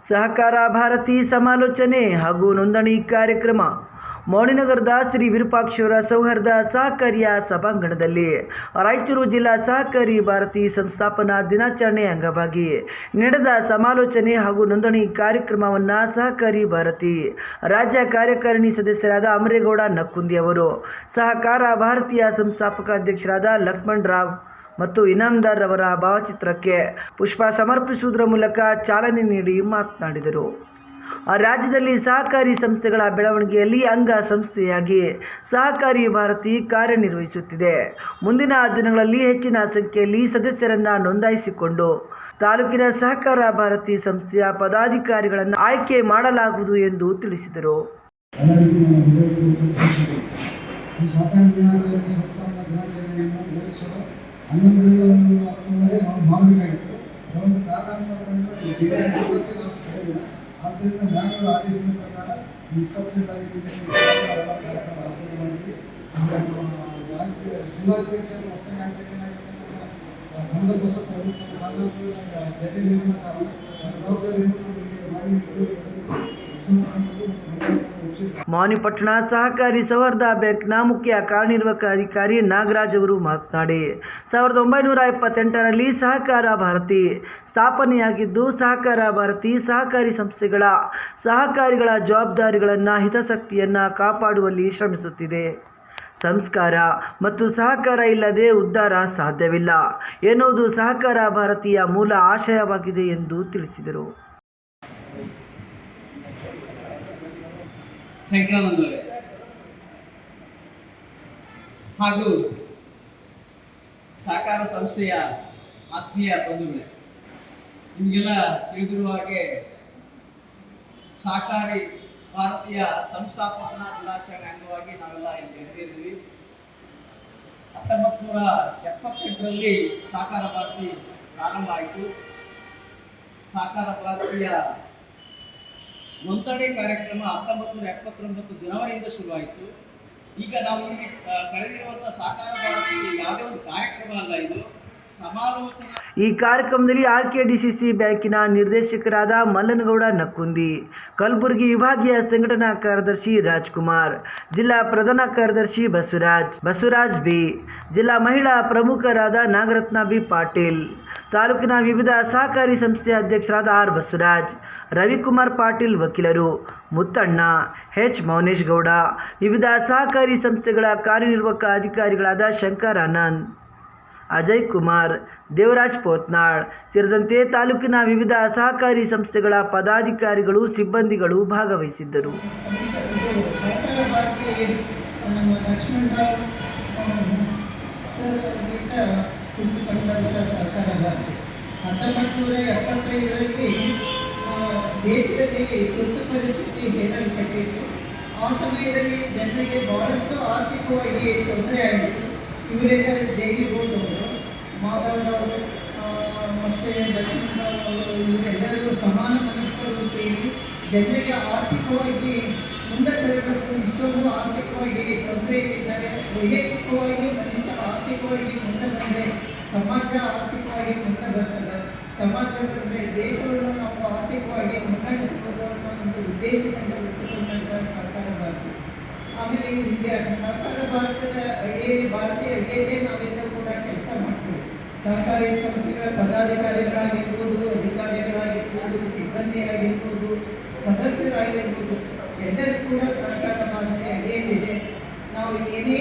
ಸಹಕಾರ ಭಾರತಿ ಸಮಾಲೋಚನೆ ಹಾಗೂ ನೋಂದಣಿ ಕಾರ್ಯಕ್ರಮ ಮೌಳಿನಗರದ ಶ್ರೀ ವಿರೂಪಾಕ್ಷೇಶ್ವರ ಸೌಹಾರ್ದ ಸಹಕಾರಿಯ ಸಭಾಂಗಣದಲ್ಲಿ ರಾಯಚೂರು ಜಿಲ್ಲಾ ಸಹಕಾರಿ ಭಾರತಿ ಸಂಸ್ಥಾಪನಾ ದಿನಾಚರಣೆ ಅಂಗವಾಗಿ ನಡೆದ ಸಮಾಲೋಚನೆ ಹಾಗೂ ನೋಂದಣಿ ಕಾರ್ಯಕ್ರಮವನ್ನು ಸಹಕಾರಿ ಭಾರತಿ ರಾಜ್ಯ ಕಾರ್ಯಕಾರಿಣಿ ಸದಸ್ಯರಾದ ಅಮರೇಗೌಡ ನಕ್ಕುಂದಿ ಅವರು, ಸಹಕಾರ ಭಾರತೀಯ ಸಂಸ್ಥಾಪಕ ಅಧ್ಯಕ್ಷರಾದ ಲಕ್ಷ್ಮಣ್ ರಾವ್ ಮತ್ತು ಇನಾಮದಾರ್ ಅವರ ಭಾವಚಿತ್ರಕ್ಕೆ ಪುಷ್ಪ ಸಮರ್ಪಿಸುವುದರ ಮೂಲಕ ಚಾಲನೆ ನೀಡಿ ಮಾತನಾಡಿದರು. ರಾಜ್ಯದಲ್ಲಿ ಸಹಕಾರಿ ಸಂಸ್ಥೆಗಳ ಬೆಳವಣಿಗೆಯಲ್ಲಿ ಅಂಗ ಸಂಸ್ಥೆಯಾಗಿ ಸಹಕಾರಿ ಭಾರತಿ ಕಾರ್ಯನಿರ್ವಹಿಸುತ್ತಿದೆ. ಮುಂದಿನ ದಿನಗಳಲ್ಲಿ ಹೆಚ್ಚಿನ ಸಂಖ್ಯೆಯಲ್ಲಿ ಸದಸ್ಯರನ್ನು ನೋಂದಾಯಿಸಿಕೊಂಡು ತಾಲೂಕಿನ ಸಹಕಾರ ಭಾರತಿ ಸಂಸ್ಥೆಯ ಪದಾಧಿಕಾರಿಗಳನ್ನು ಆಯ್ಕೆ ಮಾಡಲಾಗುವುದು ಎಂದು ತಿಳಿಸಿದರು. ಆದ್ದರಿಂದ ಬ್ಯಾಂಗ್ಳೂರು ಆದೇಶದ ಪ್ರಕಾರ 20ನೇ ತಾರೀಕಿಗೆ ಕಾರ್ಯಕ್ರಮ ಆಚರಣೆ ಮಾಡಿದ್ವಿ. ಜಿಲ್ಲಾಧ್ಯಕ್ಷರು ಹೊಸದಾಗಿ ಮಾನಿಪಟ್ಟಣ ಸಹಕಾರಿ ಸೌಹಾರ್ದ ಬ್ಯಾಂಕ್ನ ಮುಖ್ಯ ಕಾರ್ಯನಿರ್ವಾಹಕ ಅಧಿಕಾರಿ ನಾಗರಾಜ್ ಅವರು ಮಾತನಾಡಿ, 1978ರಲ್ಲಿ ಸಹಕಾರ ಭಾರತಿ ಸ್ಥಾಪನೆಯಾಗಿದ್ದು, ಸಹಕಾರ ಭಾರತಿ ಸಹಕಾರಿ ಸಂಸ್ಥೆಗಳ ಸಹಕಾರಿಗಳ ಜವಾಬ್ದಾರಿಗಳನ್ನು ಹಿತಾಸಕ್ತಿಯನ್ನು ಕಾಪಾಡುವಲ್ಲಿ ಶ್ರಮಿಸುತ್ತಿದೆ. ಸಂಸ್ಕಾರ ಮತ್ತು ಸಹಕಾರ ಇಲ್ಲದೆ ಉದ್ಧಾರ ಸಾಧ್ಯವಿಲ್ಲ ಎನ್ನುವುದು ಸಹಕಾರ ಭಾರತೀಯ ಮೂಲ ಆಶಯವಾಗಿದೆ ಎಂದು ತಿಳಿಸಿದರು. ಶಂಕರಾನಂದವರೇ ಹಾಗೂ ಸಹಕಾರ ಸಂಸ್ಥೆಯ ಆತ್ಮೀಯ ಬಂಧುಗಳೇ, ನಿಮಗೆಲ್ಲ ತಿಳಿದಿರುವ ಹಾಗೆ ಸಹಕಾರಿ ಭಾರತೀಯ ಸಂಸ್ಥಾಪನಾ ದಿನಾಚರಣೆ ಅಂಗವಾಗಿ ನಾವೆಲ್ಲ ಇಲ್ಲಿ ನೆರೆದಿದ್ದೀವಿ. 1978ರಲ್ಲಿ ಸಹಕಾರ ಭಾರತಿ ಪ್ರಾರಂಭ ಆಯಿತು. ಸಹಕಾರ ಭಾರತೀಯ ನೋಂದಣಿ ಕಾರ್ಯಕ್ರಮ 1979 ಜನವರಿಯಿಂದ ಶುರುವಾಯಿತು. ಈಗ ನಾವು ಇಲ್ಲಿ ಕಳೆದಿರುವಂಥ ಸಹಕಾರ ಭಾರತಿ ಯಾವುದೇ ಒಂದು ಕಾರ್ಯಕ್ರಮ ಅಲ್ಲ, ಇದು ಸಮಾಲೋಚನಾ. ಈ ಕಾರ್ಯಕ್ರಮದಲ್ಲಿ RKDCC ಬ್ಯಾಂಕಿನ ನಿರ್ದೇಶಕರಾದ ಮಲ್ಲನಗೌಡ ನಕ್ಕುಂದಿ, ಕಲಬುರಗಿ ವಿಭಾಗೀಯ ಸಂಘಟನಾ ಕಾರ್ಯದರ್ಶಿ ರಾಜ್ಕುಮಾರ್, ಜಿಲ್ಲಾ ಪ್ರಧಾನ ಕಾರ್ಯದರ್ಶಿ ಬಸವರಾಜ್ ಬಿ, ಜಿಲ್ಲಾ ಮಹಿಳಾ ಪ್ರಮುಖರಾದ ನಾಗರತ್ನ ಬಿ ಪಾಟೀಲ್, ತಾಲೂಕಿನ ವಿವಿಧ ಸಹಕಾರಿ ಸಂಸ್ಥೆಯ ಅಧ್ಯಕ್ಷರಾದ R ಬಸವರಾಜ್, ರವಿಕುಮಾರ್ ಪಾಟೀಲ್ ವಕೀಲರು, ಮುತ್ತಣ್ಣ, H ಮೌನೇಶ್ ಗೌಡ, ವಿವಿಧ ಸಹಕಾರಿ ಸಂಸ್ಥೆಗಳ ಕಾರ್ಯನಿರ್ವಾಹಕ ಅಧಿಕಾರಿಗಳಾದ ಶಂಕರ್ ಆನಂದ್, ಅಜಯ್ ಕುಮಾರ್, ದೇವರಾಜ್ ಪೋತ್ನಾಳ್ ಸೇರಿದಂತೆ ತಾಲೂಕಿನ ವಿವಿಧ ಸಹಕಾರಿ ಸಂಸ್ಥೆಗಳ ಪದಾಧಿಕಾರಿಗಳು, ಸಿಬ್ಬಂದಿಗಳು ಭಾಗವಹಿಸಿದ್ದರು. ಸಹಕಾರ ಭಾರತಿ ನಮ್ಮ ಲಕ್ಷ್ಮಣ್ ರಾವ್ ಸರ್ ಅವರಿಂದ ಹುಟ್ಟುಕೊಂಡಂಥ ಸಹಕಾರ ಭಾರತಿ 1975ರಲ್ಲಿ ದೇಶದಲ್ಲಿ ತುರ್ತು ಪರಿಸ್ಥಿತಿ ಹೇರಲ್ಪಟ್ಟಿತ್ತು. ಆ ಸಮಯದಲ್ಲಿ ಜನರಿಗೆ ಬಹಳಷ್ಟು ಆರ್ಥಿಕವಾಗಿ ತೊಂದರೆ ಆಗಿತ್ತು. ಇವರೆಲ್ಲ ಜೈಲಿಗೆ ಹೋದವರು, ಮಾಧವರವರು ಮತ್ತು ಲಕ್ಷ್ಮಣರಾವ್ ಇವರೆಲ್ಲರಿಗೂ ಸಮಾನ ಮನಸ್ಕರು ಸೇರಿ ಜನರಿಗೆ ಆರ್ಥಿಕವಾಗಿ ಮುಂದೆ ತರಬೇಕು. ಇಷ್ಟೊಂದು ಆರ್ಥಿಕವಾಗಿ ತೊಂದರೆಯಲ್ಲಿದ್ದಾರೆ. ವೈಯಕ್ತಿಕವಾಗಿ ಮನುಷ್ಯ ಆರ್ಥಿಕವಾಗಿ ಮುಂದೆ ಬಂದರೆ ಸಮಾಜ ಆರ್ಥಿಕವಾಗಿ ಮುಂದೆ ಬರ್ತದೆ. ಸಮಾಜ ಬಂದರೆ ದೇಶವನ್ನು ನಾವು ಆರ್ಥಿಕವಾಗಿ ಮುನ್ನಡೆಸಬಹುದು ಅನ್ನೋ ಒಂದು ಉದ್ದೇಶದಿಂದ ಹುಟ್ಟುಕೊಂಡಂಥ ಸಹಕಾರ ಭಾರತಿ. ಆಮೇಲೆ ಸಹಕಾರ ಭಾರತದ ಅಡಿಯಲ್ಲಿ ಭಾರತೀಯ ಅಡಿಯಲ್ಲೇ ನಾವೆಲ್ಲರೂ ಕೂಡ ಕೆಲಸ ಮಾಡ್ತೀವಿ. ಸಹಕಾರಿ ಸಂಸ್ಥೆಗಳ ಪದಾಧಿಕಾರಿಗಳಾಗಿರ್ಬೋದು, ಅಧಿಕಾರಿಗಳಾಗಿರ್ಬೋದು, ಸಿಬ್ಬಂದಿ ಆಗಿರ್ಬೋದು, ಸದಸ್ಯರಾಗಿರ್ಬೋದು, ಎಲ್ಲರೂ ಕೂಡ ಸಹಕಾರ ಭಾರತೀಯ ಅಡಿಯಲ್ಲಿದೆ. ನಾವು ಏನೇ